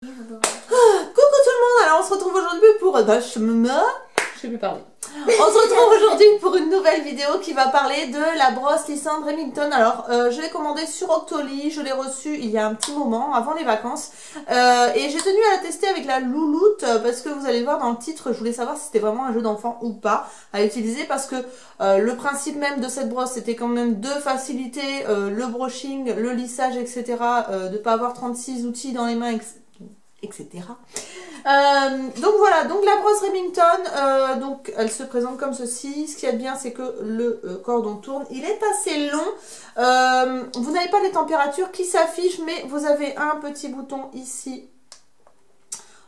Coucou tout le monde, alors on se retrouve aujourd'hui pour... je sais plus parler. On se retrouve aujourd'hui pour une nouvelle vidéo qui va parler de la brosse lissante Remington. Alors je l'ai commandée sur Octoly, je l'ai reçue il y a un petit moment, avant les vacances. Et j'ai tenu à la tester avec la louloute parce que vous allez voir dans le titre, je voulais savoir si c'était vraiment un jeu d'enfant ou pas à utiliser. Parce que le principe même de cette brosse c'était quand même de faciliter le brushing, le lissage, etc. De pas avoir 36 outils dans les mains, etc. Donc voilà, donc la brosse Remington, donc elle se présente comme ceci. Ce qu'il y a de bien, c'est que le cordon tourne. Il est assez long. Vous n'avez pas les températures qui s'affichent, mais vous avez un petit bouton ici,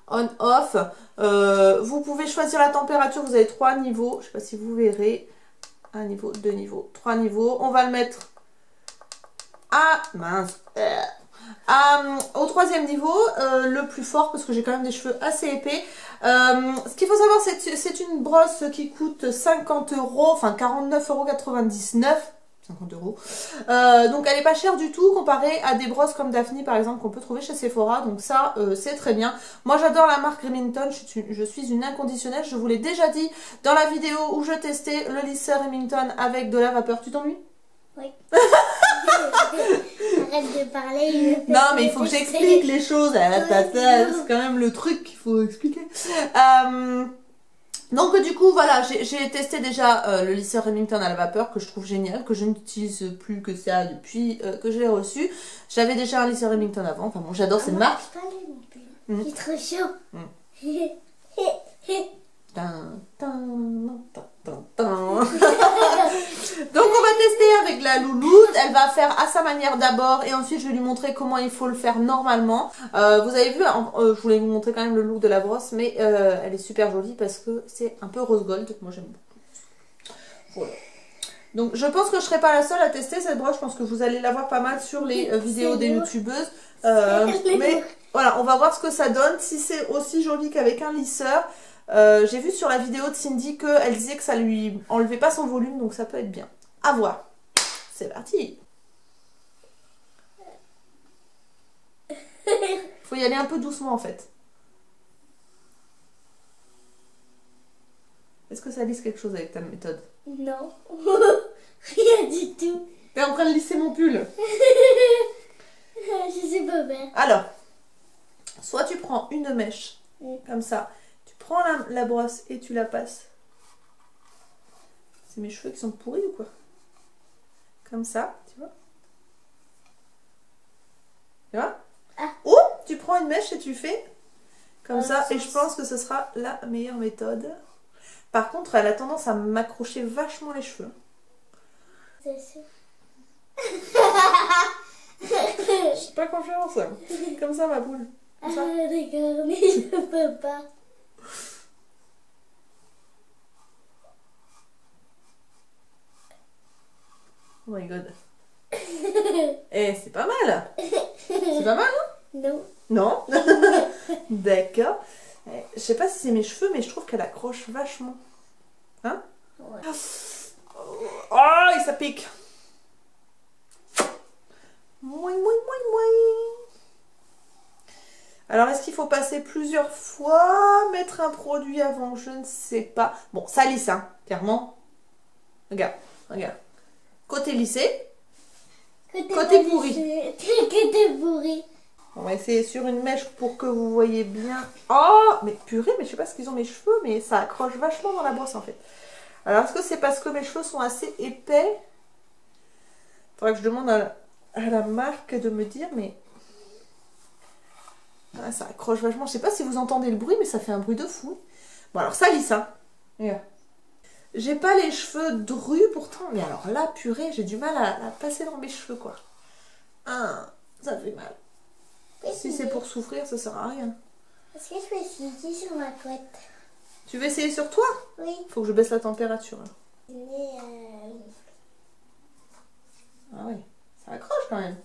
on-off. Vous pouvez choisir la température. Vous avez 3 niveaux. Je ne sais pas si vous verrez. Un niveau, 2 niveaux, 3 niveaux. On va le mettre à... mince. Au 3e niveau, le plus fort, parce que j'ai quand même des cheveux assez épais. Ce qu'il faut savoir, c'est que c'est une brosse qui coûte 50 €, enfin 49,99 €. 50 €. Donc elle est pas chère du tout comparée à des brosses comme Daphne par exemple qu'on peut trouver chez Sephora. Donc ça c'est très bien. Moi j'adore la marque Remington, je suis une inconditionnelle. Je vous l'ai déjà dit dans la vidéo où je testais le lisseur Remington avec de la vapeur. Tu t'ennuies? Oui. Arrête de parler. Non mais il faut que j'explique les choses. C'est quand même le truc qu'il faut expliquer. Donc du coup voilà, j'ai testé déjà le lisseur Remington à la vapeur que je trouve génial, que je n'utilise plus que ça depuis que je l'ai reçu. J'avais déjà un lisseur Remington avant, enfin bon j'adore cette marque. Il est trop chaud. Donc on va tester avec la louloute. Elle va faire à sa manière d'abord et ensuite je vais lui montrer comment il faut le faire normalement. Vous avez vu, je voulais vous montrer quand même le look de la brosse, mais elle est super jolie parce que c'est un peu rose gold. Moi j'aime beaucoup. Voilà. Donc je pense que je serai pas la seule à tester cette brosse. Je pense que vous allez la voir pas mal sur les vidéos des youtubeuses. Mais voilà, on va voir ce que ça donne. Si c'est aussi joli qu'avec un lisseur. J'ai vu sur la vidéo de Cindy qu'elle disait que ça lui enlevait pas son volume, donc ça peut être bien. À voir. C'est parti. Faut y aller un peu doucement en fait. Est-ce que ça lisse quelque chose avec ta méthode? Non. Rien du tout. T'es en train de lisser mon pull. Je sais pas faire. Alors, soit tu prends une mèche, comme ça. Tu prends la brosse et tu la passes. C'est mes cheveux qui sont pourris ou quoi? Comme ça, tu vois? Tu vois? Ou tu prends une mèche et tu fais comme ça. Et je pense que ce sera la meilleure méthode. Par contre, elle a tendance à m'accrocher vachement les cheveux. C'est sûr. Je suis pas confiance. Comme ça, ma boule. Comme ça. Ah, d'accord, mais je peux pas. Oh my god. Eh, c'est pas mal. C'est pas mal, non? Non. Non? D'accord. Je sais pas si c'est mes cheveux, mais je trouve qu'elle accroche vachement. Hein? Ouais. Oh, et ça pique. Mouin, mouin, mouin, mouin. Alors, est-ce qu'il faut passer plusieurs fois, mettre un produit avant? Je ne sais pas. Bon, ça lisse, hein, clairement. Regarde, regarde. Côté lissé, côté pourri. Côté pourri. On va essayer sur une mèche pour que vous voyez bien. Oh, mais purée, mais je sais pas ce qu'ils ont mes cheveux, mais ça accroche vachement dans la brosse en fait. Alors, est-ce que c'est parce que mes cheveux sont assez épais? Faudrait que je demande à la marque de me dire, mais... Ah, ça accroche vachement. Je sais pas si vous entendez le bruit, mais ça fait un bruit de fou. Bon, alors ça lisse, hein. Regarde. J'ai pas les cheveux drus pourtant, mais alors là, purée, j'ai du mal à passer dans mes cheveux, quoi. Ah, ça fait mal. Si c'est pour souffrir, ça sert à rien. Est-ce que je peux essayer sur ma couette? Tu veux essayer sur toi? Oui. Faut que je baisse la température. Mais Ah oui, ça accroche quand même.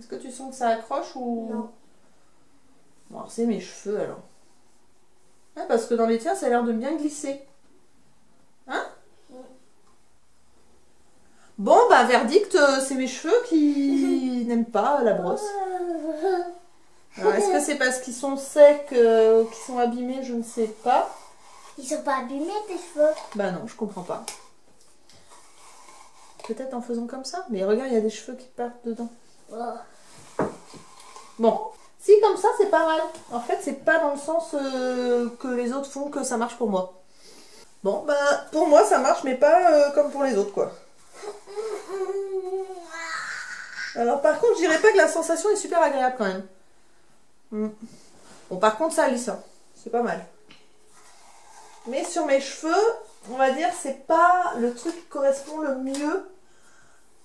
Est-ce que tu sens que ça accroche ou... Non. Bon, alors c'est mes cheveux alors. Ah, parce que dans les tiens, ça a l'air de bien glisser. Hein? Bon, bah, verdict, c'est mes cheveux qui n'aiment pas la brosse. Alors, est-ce que c'est parce qu'ils sont secs, qu'ils sont abîmés? Je ne sais pas. Ils sont pas abîmés tes cheveux? Bah non, je comprends pas. Peut-être en faisant comme ça. Mais regarde, il y a des cheveux qui partent dedans. Bon. Si comme ça, c'est pas mal. En fait, c'est pas dans le sens que les autres font que ça marche pour moi. Bon, bah pour moi, ça marche, mais pas comme pour les autres, quoi. Alors par contre, je dirais pas que la sensation est super agréable quand même. Bon, par contre, ça lisse. Hein. C'est pas mal. Mais sur mes cheveux, on va dire, c'est pas le truc qui correspond le mieux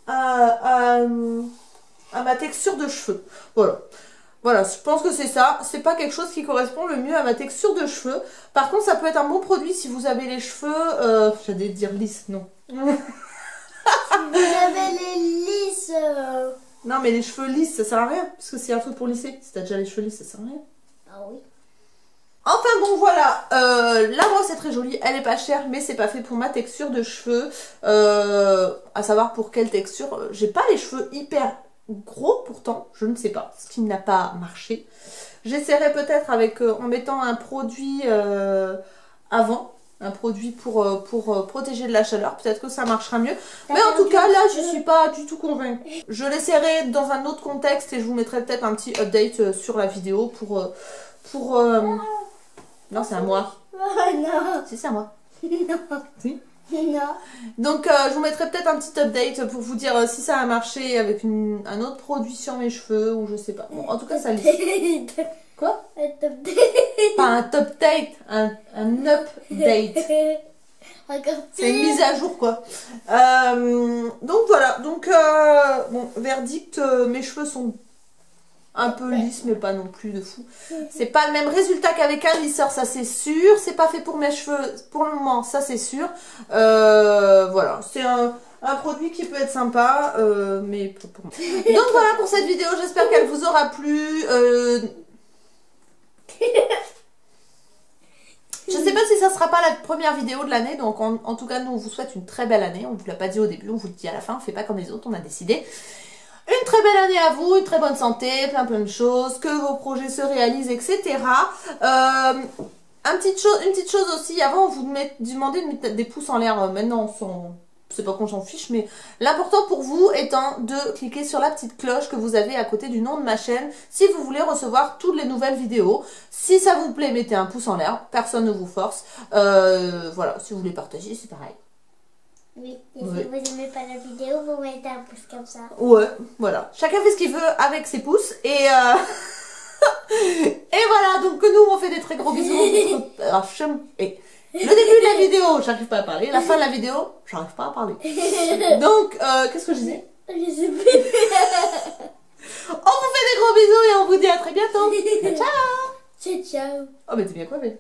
à ma texture de cheveux. Voilà. Voilà, je pense que c'est ça. C'est pas quelque chose qui correspond le mieux à ma texture de cheveux. Par contre, ça peut être un bon produit si vous avez les cheveux... j'allais dire lisses, non. Si vous avez les lisses... Non, mais les cheveux lisses, ça sert à rien. Parce que c'est un truc pour lisser. Si t'as déjà les cheveux lisses, ça sert à rien. Ah oui. Enfin bon, voilà. La brosse est très jolie. Elle est pas chère, mais c'est pas fait pour ma texture de cheveux. À savoir pour quelle texture. J'ai pas les cheveux hyper... gros pourtant, je ne sais pas, ce qui n'a pas marché. J'essaierai peut-être avec en mettant un produit avant, un produit pour protéger de la chaleur, peut-être que ça marchera mieux. Mais en tout cas, là, je suis pas du tout convaincue. Je l'essaierai dans un autre contexte et je vous mettrai peut-être un petit update sur la vidéo pour non, c'est à moi. Oh non. Si, c'est à moi. Non. Si. Non. Donc je vous mettrai peut-être un petit update pour vous dire si ça a marché avec un autre produit sur mes cheveux ou je sais pas. Bon, en tout cas ça lisse. Quoi? Pas un top date, un update. C'est une mise à jour quoi. Donc voilà, donc bon, verdict, mes cheveux sont un peu lisses mais pas non plus de fou. C'est pas le même résultat qu'avec un lisseur, ça c'est sûr. C'est pas fait pour mes cheveux pour le moment, ça c'est sûr. Voilà, c'est un produit qui peut être sympa, mais pas pour moi. Donc voilà pour cette vidéo, j'espère qu'elle vous aura plu. Je sais pas si ça sera pas la première vidéo de l'année, donc en tout cas nous on vous souhaite une très belle année. On vous l'a pas dit au début, on vous le dit à la fin, on fait pas comme les autres, on a décidé. Une très belle année à vous, une très bonne santé, plein de choses, que vos projets se réalisent, etc. Une petite chose aussi, avant on vous demandait de mettre des pouces en l'air, maintenant c'est pas qu'on s'en fiche, mais l'important pour vous étant de cliquer sur la petite cloche que vous avez à côté du nom de ma chaîne si vous voulez recevoir toutes les nouvelles vidéos. Si ça vous plaît, mettez un pouce en l'air, personne ne vous force. Voilà, si vous voulez partager, c'est pareil. Oui, et si vous n'aimez pas la vidéo, vous mettez un pouce comme ça. Ouais, voilà. Chacun fait ce qu'il veut avec ses pouces. Et, et voilà, donc nous on fait des très gros bisous. Et le début de la vidéo, j'arrive pas à parler. La fin de la vidéo, j'arrive pas à parler. Donc, qu'est-ce que je disais? Je sais plus. On vous fait des gros bisous et on vous dit à très bientôt. Ciao. Ciao, ciao. Oh mais t'es bien coiffée.